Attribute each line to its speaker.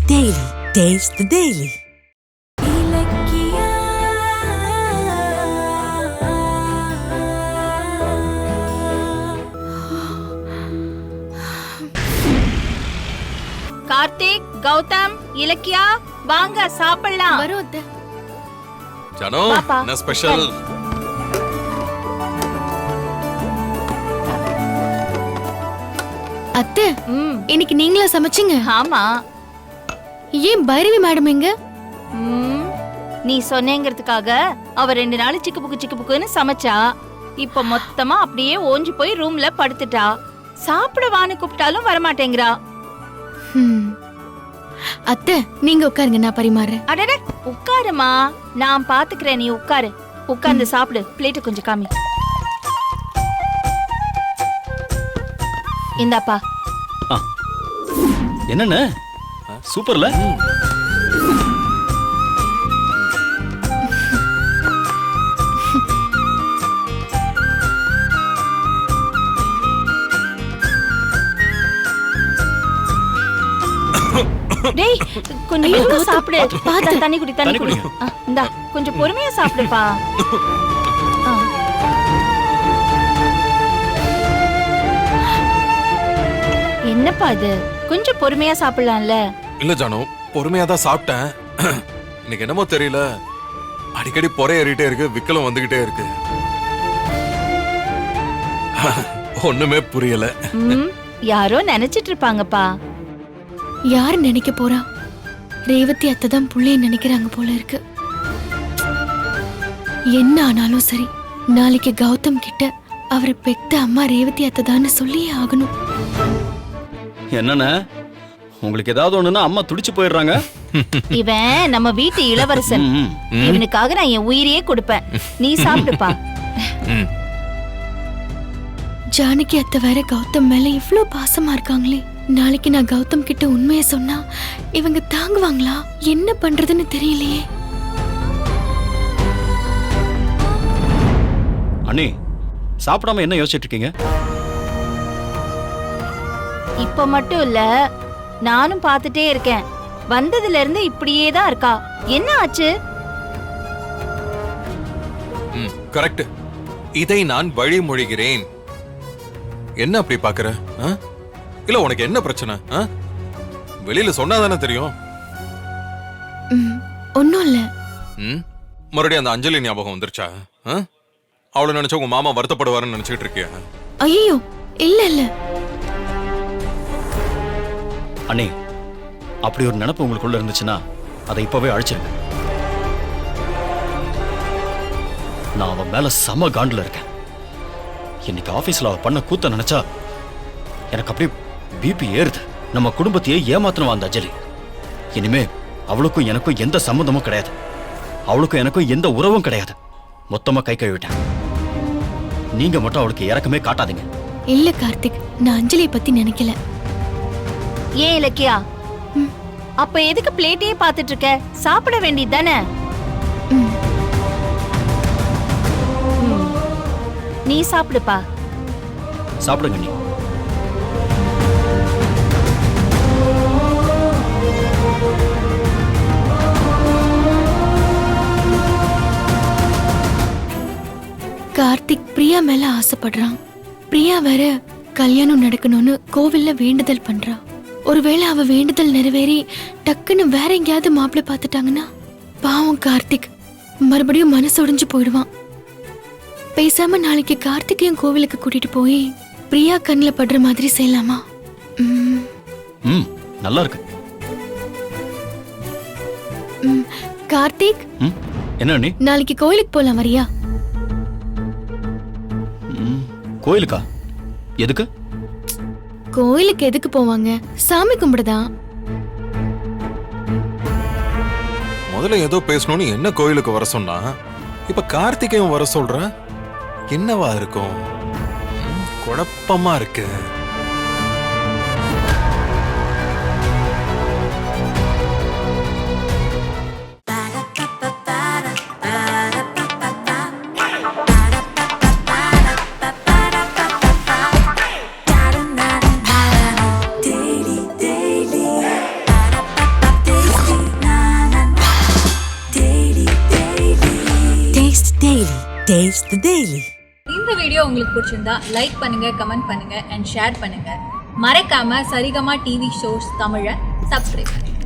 Speaker 1: Daily. Taste the Daily.
Speaker 2: Karthik, Gautham, Ilakkiya, வாங்க சாப்பிடலாம்.
Speaker 3: வரும்
Speaker 4: ஜானு, என்ன ஸ்பெஷல்?
Speaker 3: அத்தை, இன்னைக்கு நீங்களா சமைச்சீங்க?
Speaker 2: ஆமா.
Speaker 3: ஏன் பைரவி மேடம் எங்க?
Speaker 2: நீ சொன்னேங்கிறதுக்காக அவ 2 நாள் சிக்கு புக்குன்னு சமைச்சா. இப்ப மொத்தமா அப்படியே ஓஞ்சி போய் ரூம்ல படுத்துட்டா. சாப்பிடவான்னு கூப்பிட்டாலும் வரமாட்டேங்கிறா.
Speaker 3: அத்தை, நீங்க உட்காருங்க, நான் பரிமாறேன்.
Speaker 2: அடட, உட்காருமா, நான் பாத்துக்கிறேன், நீ உட்காரு. உட்கார்ந்து சாப்பிடு. பிளேட் கொஞ்சம் காமி. இந்தாப்பா.
Speaker 5: என்னன்னு சூப்பர்ல.
Speaker 2: டேய், கொஞ்சம் மெதுவா சாப்பிடு. தண்ணி குடி, தண்ணி குடி. இந்தா, கொஞ்சம் பொறுமையா சாப்பிடுப்பா. என்னப்பா இது, கொஞ்சம் பொறுமையா சாப்பிடலாம்ல?
Speaker 4: இல்ல ஜானு, பொறுமையா தான் சாப்பிட்டேன். இன்னைக்கு என்னமோ தெரியல, அடிக்கடி பொறை ஏறிட்டே இருக்கு, விக்கலும் வந்துகிட்டே இருக்கு. ஒண்ணுமே புரியல.
Speaker 2: யாரோ நினைச்சிட்டு இருப்பாங்கப்பா.
Speaker 3: யாரு நினைக்க போறா? ரேவதி அத்தை தான் புள்ளைய நினைக்கிறாங்க போல இருக்கு. என்ன ஆனாலும் சரி, நாளைக்கு கௌதம் கிட்ட அவரை பெத்த அம்மா ரேவதி அத்தை தான் சொல்லியே ஆகணும்.
Speaker 5: என்னன்னா உங்களுக்கு ஏதாவது ஒண்ணுன்னா அம்மா துடிச்சு போயிடுறாங்க.
Speaker 2: இவன் நம்ம வீட்டு இளவரசன். இவனுக்காக நான் என் உயிரையே கொடுப்பேன். நீ சாப்பிடுப்பா.
Speaker 3: ஜானகி அத்தை வேற கௌதம் மேல இவ்ளோ பாசமா இருக்காங்களே. நாளைக்கு நான் கௌதம் கிட்ட உண்மையை சொன்னா இவங்க தாங்குவாங்களா? என்ன பண்றதுன்னு தெரியலையே.
Speaker 5: அண்ணி, சாப்பிடாம என்ன யோசிச்சுட்டு இருக்கீங்க?
Speaker 2: இப்ப மட்டும் இல்ல, நானும் பாத்துட்டே இருக்கேன். வந்ததுல இருந்து இப்படியே தான் இருக்கா. என்ன ஆச்சு?
Speaker 4: கரெக்ட். இதை நான் வழிமொழிகிறேன். என்ன அப்படி பாக்குற? இல்ல, உனக்கு என்ன பிரச்சனை? வெளியில சொன்னாதானே தெரியும்.
Speaker 3: ஒண்ணும் இல்ல.
Speaker 4: மறுபடியும் அந்த அஞ்சலி ஞாபகம் வந்துருச்சா? அவளை நினைச்சா உங்க மாமா வருத்தப்படுவாருன்னு நினைச்சிட்டு இருக்கியா?
Speaker 3: ஐயோ, இல்ல இல்ல.
Speaker 5: அண்ணே, அப்படி ஒரு நினைப்பு உங்களுக்குள்ள இருந்துச்சுன்னா அதை இப்பவே அழிச்சிருங்க. நான் அவன் மேல சம காண்டுல இருக்கேன். இன்னைக்கு ஆபீஸ்ல அவ பண்ண கூத்த நினைச்சா எனக்கு அப்படியே பிபி ஏறுது. நம்ம குடும்பத்தையே ஏமாத்தணும் அந்த அஞ்சலி. இனிமே அவளுக்கும் எனக்கும் எந்த சம்பந்தமும் கிடையாது. அவளுக்கும் எனக்கும் எந்த உறவும் கிடையாது. மொத்தமா கை கழுவிட்டேன். நீங்க மட்டும் அவளுக்கு இறக்கமே காட்டாதீங்க.
Speaker 3: இல்ல கார்த்திக், நான் அஞ்சலியை பத்தி நினைக்கல.
Speaker 2: ஏன் இலக்கியா, அப்ப எதுக்கு பிளேட்டையே பாத்துட்டு இருக்க? சாப்பிட வேண்டியது தானே? நீ சாப்பிடுப்பா.
Speaker 5: சாப்பிடுங்க நீ.
Speaker 3: கார்த்திக் பிரியா மேல ஆசைப்படுறான். பிரியா வேற கல்யாணம் நடக்கணும்னு கோவில்ல வேண்டுதல் பண்றா. ஒருவேளை அவ வேண்டுதல் நிறைவேறி டக்குன்னு வேற எங்கேயாவது மாப்பிள்ளை பார்த்துட்டாங்கன்னா பாவம் கார்த்திக் மறுபடியும் மனசு உடைஞ்சு போயிடுவான். பேசாம நாளைக்கு கார்த்திகையும் கோவிலுக்கு கூட்டிட்டு போய் பிரியா கண்ணுல படுற மாதிரி செய்யலாமா?
Speaker 5: நல்லா இருக்கு.
Speaker 3: கார்த்திக்,
Speaker 5: என்ன நீ?
Speaker 3: நாளைக்கு கோயிலுக்கு போலாம், வரியா?
Speaker 5: கோயிலுக்கா? எதுக்கு?
Speaker 3: கோயிலுக்கு எதுக்கு போவாங்க? சாமி கும்பிடுதான்.
Speaker 4: முதல்ல ஏதோ பேசணும்னு என்ன கோயிலுக்கு வர சொன்னா, இப்ப கார்த்திகையும் வர சொல்ற. என்னவா இருக்கும்? குழப்பமா இருக்கு.
Speaker 1: Daily. Taste the Daily.
Speaker 6: இந்த வீடியோ உங்களுக்கு பிடிச்சிருந்தா லைக் பண்ணுங்க, கமெண்ட் பண்ணுங்க அண்ட் ஷேர் பண்ணுங்க. மறக்காம சரிகமா டிவி ஷோஸ் தமிழை சப்ஸ்கிரைப் பண்ணுங்க.